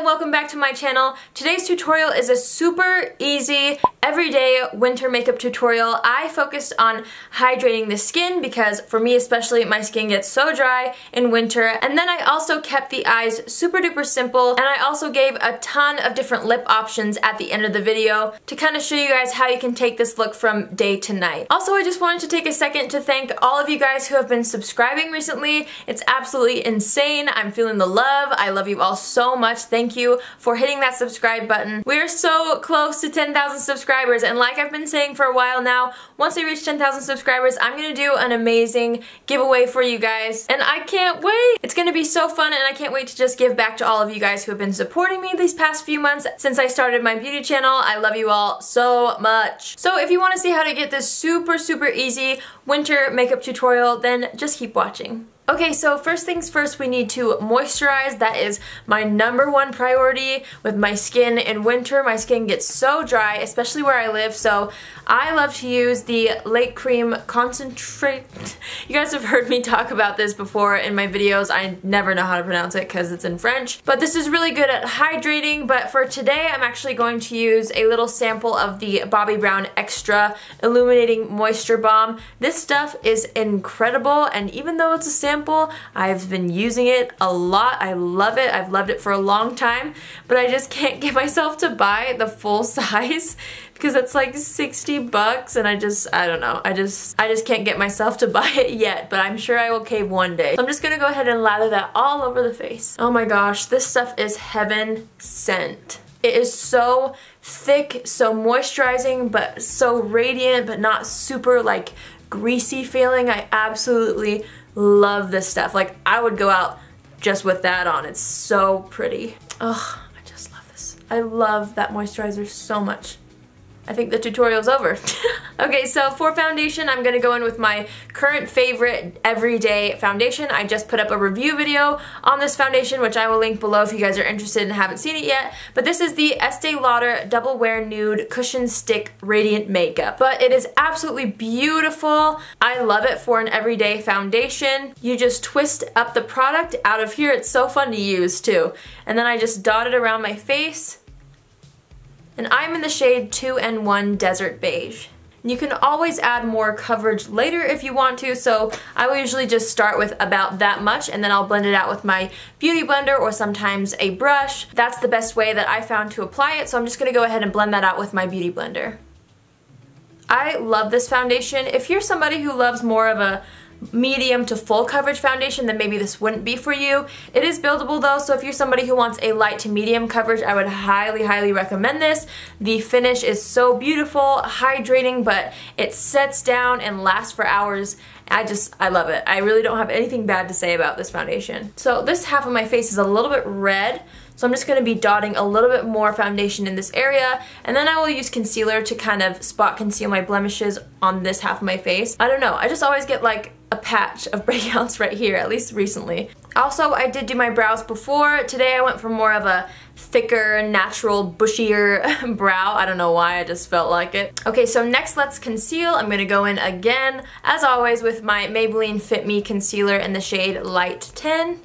welcome back to my channel. Today's tutorial is a super easy, everyday winter makeup tutorial. I focused on hydrating the skin because for me especially, my skin gets so dry in winter. And then I also kept the eyes super duper simple, and I also gave a ton of different lip options at the end of the video to kind of show you guys how you can take this look from day to night. Also, I just wanted to take a second to thank all of you guys who have been subscribing recently. It's absolutely insane. I'm feeling the love. I love you all so much. Thank you for hitting that subscribe button. We're so close to 10,000 subscribers, and like I've been saying for a while now, once we reach 10,000 subscribers, I'm gonna do an amazing giveaway for you guys, and I can't wait! It's gonna be so fun, and I can't wait to just give back to all of you guys who have been supporting me these past few months since I started my beauty channel. I love you all so much. So if you want to see how to get this super easy winter makeup tutorial, then just keep watching. Okay, so first things first, we need to moisturize. That is my #1 priority with my skin in winter. My skin gets so dry, especially where I live, so I love to use the Lake Cream Concentrate. You guys have heard me talk about this before in my videos. I never know how to pronounce it because it's in French. But this is really good at hydrating, but for today I'm actually going to use a little sample of the Bobbi Brown Extra Illuminating Moisture Balm. This stuff is incredible, and even though it's a sample, I've been using it a lot. I love it. I've loved it for a long time, but I just can't get myself to buy the full size because it's like 60 bucks, and I don't know. I just can't get myself to buy it yet, but I'm sure I will cave one day. So I'm just gonna go ahead and lather that all over the face. Oh my gosh, this stuff is heaven sent. It is so thick, so moisturizing, but so radiant, but not super like greasy feeling. I absolutely love this stuff. Like, I would go out just with that on. It's so pretty. Ugh, I just love this. I love that moisturizer so much. I think the tutorial's over. Okay, so for foundation, I'm gonna go in with my current favorite everyday foundation. I just put up a review video on this foundation, which I will link below if you guys are interested and haven't seen it yet. But this is the Estee Lauder Double Wear Nude Cushion Stick Radiant Makeup. But it is absolutely beautiful. I love it for an everyday foundation. You just twist up the product out of here. It's so fun to use too. And then I just dot it around my face. And I'm in the shade 2N1 Desert Beige. You can always add more coverage later if you want to, so I will usually just start with about that much, and then I'll blend it out with my beauty blender or sometimes a brush. That's the best way that I found to apply it, so I'm just going to go ahead and blend that out with my beauty blender. I love this foundation. If you're somebody who loves more of a medium to full coverage foundation, then maybe this wouldn't be for you. It is buildable though, so if you're somebody who wants a light to medium coverage, I would highly recommend this. The finish is so beautiful, hydrating, but it sets down and lasts for hours. I love it. I really don't have anything bad to say about this foundation. So this half of my face is a little bit red, so I'm just going to be dotting a little bit more foundation in this area, and then I will use concealer to kind of spot conceal my blemishes on this half of my face. I don't know, I just always get like a patch of breakouts right here, at least recently. Also, I did do my brows before. Today I went for more of a thicker, natural, bushier brow. I don't know why, I just felt like it. Okay, so next let's conceal. I'm gonna go in again, as always, with my Maybelline Fit Me Concealer in the shade Light 10.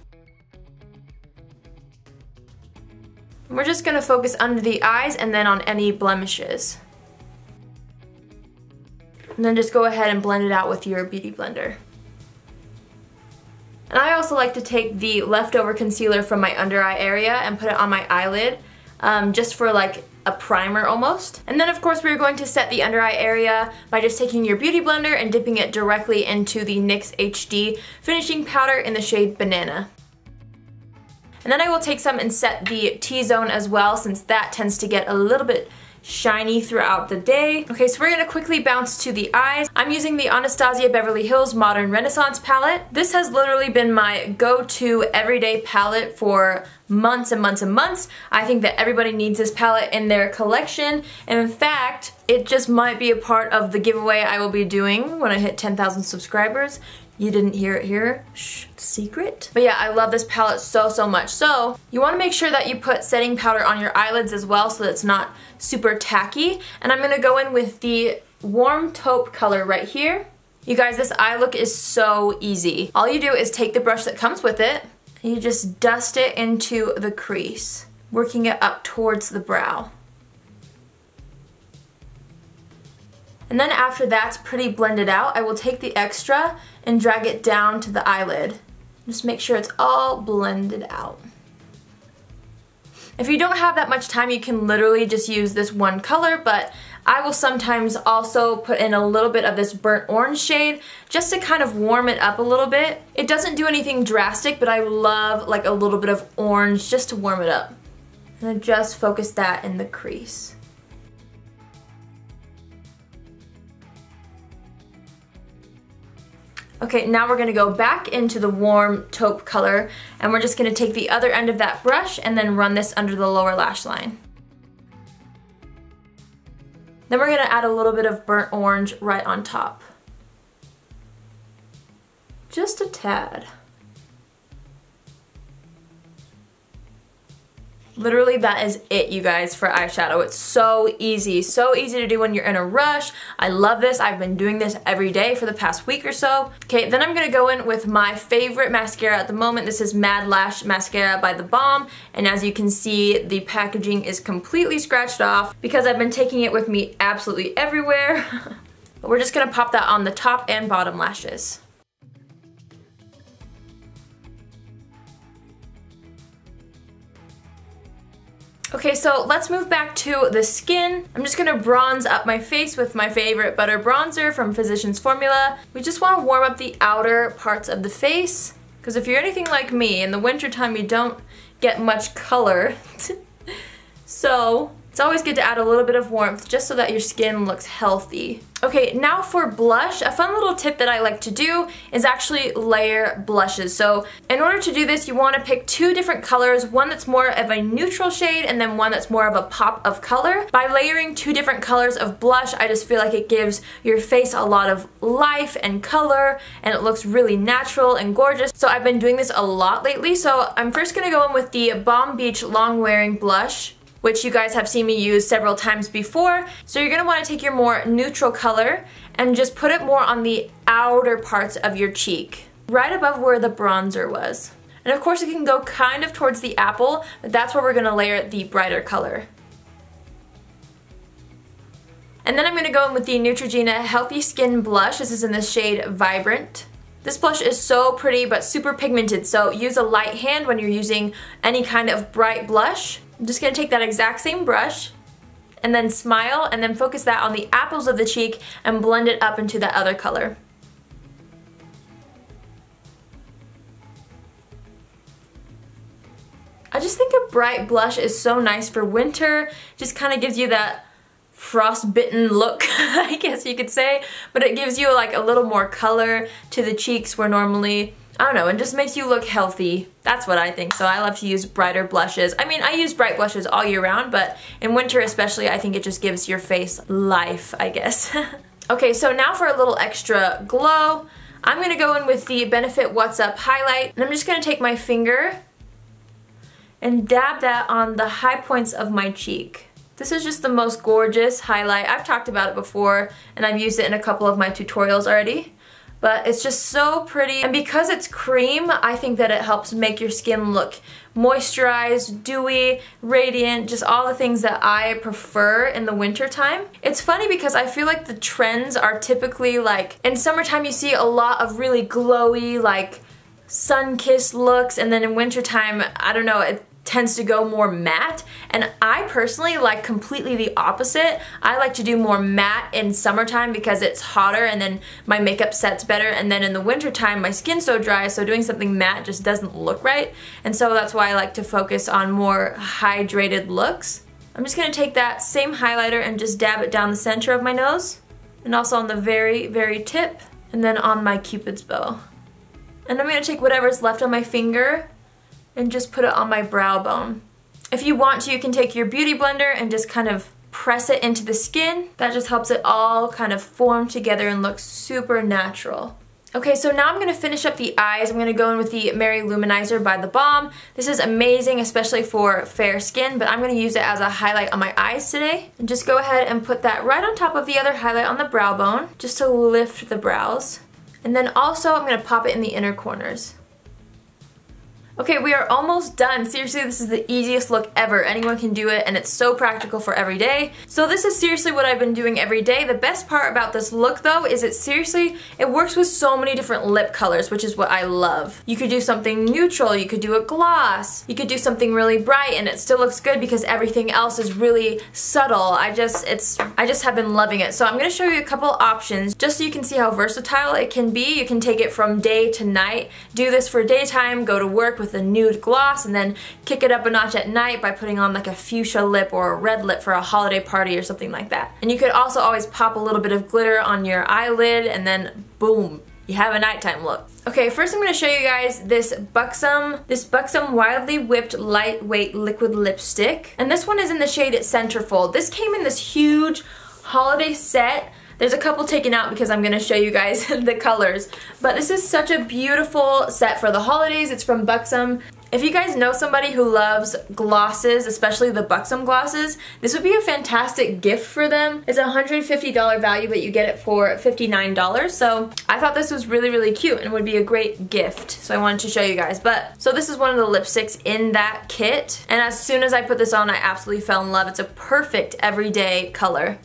We're just going to focus under the eyes and then on any blemishes. And then just go ahead and blend it out with your beauty blender. And I also like to take the leftover concealer from my under eye area and put it on my eyelid, just for like a primer almost. And then of course we're going to set the under eye area by just taking your beauty blender and dipping it directly into the NYX HD finishing powder in the shade Banana. And then I will take some and set the T-zone as well, since that tends to get a little bit shiny throughout the day. Okay, so we're going to quickly bounce to the eyes. I'm using the Anastasia Beverly Hills Modern Renaissance palette. This has literally been my go-to everyday palette for months and months and months. I think that everybody needs this palette in their collection. And in fact, it just might be a part of the giveaway I will be doing when I hit 10,000 subscribers. You didn't hear it here. Shh, secret. But yeah, I love this palette so much. So you want to make sure that you put setting powder on your eyelids as well so that it's not super tacky. And I'm going to go in with the Warm Taupe color right here. You guys, this eye look is so easy. All you do is take the brush that comes with it, and you just dust it into the crease. working it up towards the brow. And then after that's pretty blended out, I will take the extra and drag it down to the eyelid. Just make sure it's all blended out. If you don't have that much time, you can literally just use this one color, but I will sometimes also put in a little bit of this burnt orange shade just to kind of warm it up a little bit. It doesn't do anything drastic, but I love like a little bit of orange just to warm it up. And then just focus that in the crease. Okay, now we're gonna go back into the warm taupe color, and we're just gonna take the other end of that brush and then run this under the lower lash line. Then we're gonna add a little bit of burnt orange right on top. Just a tad. Literally, that is it, you guys, for eyeshadow. It's so easy to do when you're in a rush. I love this. I've been doing this every day for the past week or so. Okay, then I'm gonna go in with my favorite mascara at the moment. This is Mad Lash Mascara by The Balm, and as you can see, the packaging is completely scratched off because I've been taking it with me absolutely everywhere. But we're just gonna pop that on the top and bottom lashes. Okay, so let's move back to the skin. I'm just gonna bronze up my face with my favorite butter bronzer from Physicians Formula. We just wanna warm up the outer parts of the face, because if you're anything like me, in the wintertime you don't get much color. So it's always good to add a little bit of warmth just so that your skin looks healthy. Okay, now for blush, a fun little tip that I like to do is actually layer blushes. So in order to do this, you want to pick two different colors, one that's more of a neutral shade and then one that's more of a pop of color. By layering two different colors of blush, I just feel like it gives your face a lot of life and color, and it looks really natural and gorgeous. So I've been doing this a lot lately. So I'm first going to go in with the Balm Beach Long Wearing Blush, which you guys have seen me use several times before. So you're gonna wanna take your more neutral color and just put it more on the outer parts of your cheek, right above where the bronzer was. And of course it can go kind of towards the apple, but that's where we're gonna layer the brighter color. And then I'm gonna go in with the Neutrogena Healthy Skin Blush. This is in the shade Vibrant. This blush is so pretty but super pigmented, so use a light hand when you're using any kind of bright blush. I'm just going to take that exact same brush and then smile and then focus that on the apples of the cheek and blend it up into that other color. I just think a bright blush is so nice for winter. Just kind of gives you that frostbitten look, I guess you could say, but it gives you like a little more color to the cheeks where normally, I don't know, it just makes you look healthy. That's what I think. So I love to use brighter blushes. I mean, I use bright blushes all year round, but in winter especially, I think it just gives your face life, I guess. Okay, so now for a little extra glow, I'm gonna go in with the Benefit What's Up highlight, and I'm just gonna take my finger and dab that on the high points of my cheek. This is just the most gorgeous highlight. I've talked about it before, and I've used it in a couple of my tutorials already. But it's just so pretty, and because it's cream, I think that it helps make your skin look moisturized, dewy, radiant, just all the things that I prefer in the winter time. It's funny because I feel like the trends are typically like, in summertime you see a lot of really glowy, like sun-kissed looks, and then in wintertime, I don't know, it tends to go more matte, and I personally like completely the opposite. I like to do more matte in summertime because it's hotter and then my makeup sets better, and then in the wintertime my skin's so dry, so doing something matte just doesn't look right, and so that's why I like to focus on more hydrated looks. I'm just going to take that same highlighter and just dab it down the center of my nose, and also on the very, very tip, and then on my Cupid's bow. And I'm going to take whatever's left on my finger and just put it on my brow bone. If you want to, you can take your beauty blender and just kind of press it into the skin. That just helps it all kind of form together and look super natural. Okay, so now I'm going to finish up the eyes. I'm going to go in with the Mary Luminizer by The Balm. This is amazing, especially for fair skin, but I'm going to use it as a highlight on my eyes today. And just go ahead and put that right on top of the other highlight on the brow bone, just to lift the brows. And then also I'm going to pop it in the inner corners. Okay, we are almost done. Seriously, this is the easiest look ever. Anyone can do it, and it's so practical for every day. So this is seriously what I've been doing every day. The best part about this look, though, is it works with so many different lip colors, which is what I love. You could do something neutral, you could do a gloss, you could do something really bright, and it still looks good because everything else is really subtle. I just have been loving it. So I'm gonna show you a couple options just so you can see how versatile it can be. You can take it from day to night. Do this for daytime, go to work with a nude gloss, and then kick it up a notch at night by putting on like a fuchsia lip or a red lip for a holiday party or something like that. And you could also always pop a little bit of glitter on your eyelid, and then boom, you have a nighttime look. Okay, first I'm going to show you guys this Buxom Wildly Whipped Lightweight Liquid Lipstick. And this one is in the shade Centerfold. This came in this huge holiday set. There's a couple taken out because I'm going to show you guys the colors. But this is such a beautiful set for the holidays. It's from Buxom. If you guys know somebody who loves glosses, especially the Buxom glosses, this would be a fantastic gift for them. It's a $150 value, but you get it for $59. So I thought this was really, really cute and would be a great gift. So I wanted to show you guys. So this is one of the lipsticks in that kit. And as soon as I put this on, I absolutely fell in love. It's a perfect everyday color.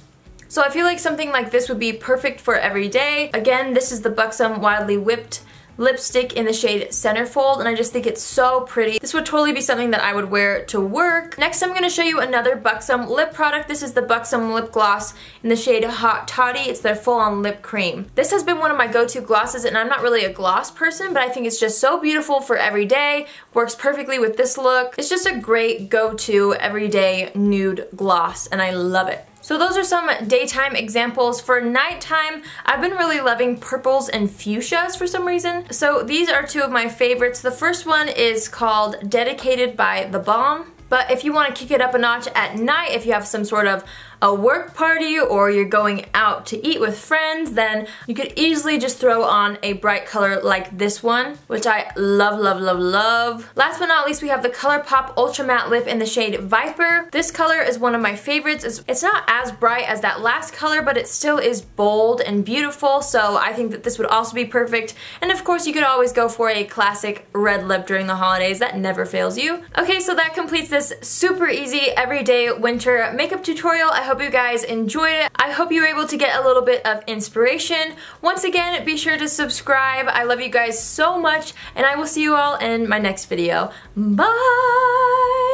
So I feel like something like this would be perfect for every day. Again, this is the Buxom Wildly Whipped lipstick in the shade Centerfold, and I just think it's so pretty. This would totally be something that I would wear to work. Next, I'm going to show you another Buxom lip product. This is the Buxom lip gloss in the shade Hot Toddy. It's their full-on lip cream. This has been one of my go-to glosses, and I'm not really a gloss person, but I think it's just so beautiful for every day. Works perfectly with this look. It's just a great go-to everyday nude gloss, and I love it. So those are some daytime examples. For nighttime, I've been really loving purples and fuchsias for some reason. So these are two of my favorites. The first one is called Dedicated by The Balm. But if you want to kick it up a notch at night, if you have some sort of a work party or you're going out to eat with friends, then you could easily just throw on a bright color like this one, which I love, love, love, love. Last but not least, we have the ColourPop Ultra Matte Lip in the shade Viper. This color is one of my favorites. It's not as bright as that last color, but it still is bold and beautiful, so I think that this would also be perfect. And of course, you could always go for a classic red lip during the holidays. That never fails you. Okay, so that completes this super easy everyday winter makeup tutorial. I hope you guys enjoyed it. I hope you were able to get a little bit of inspiration. Once again, be sure to subscribe. I love you guys so much, and I will see you all in my next video. Bye!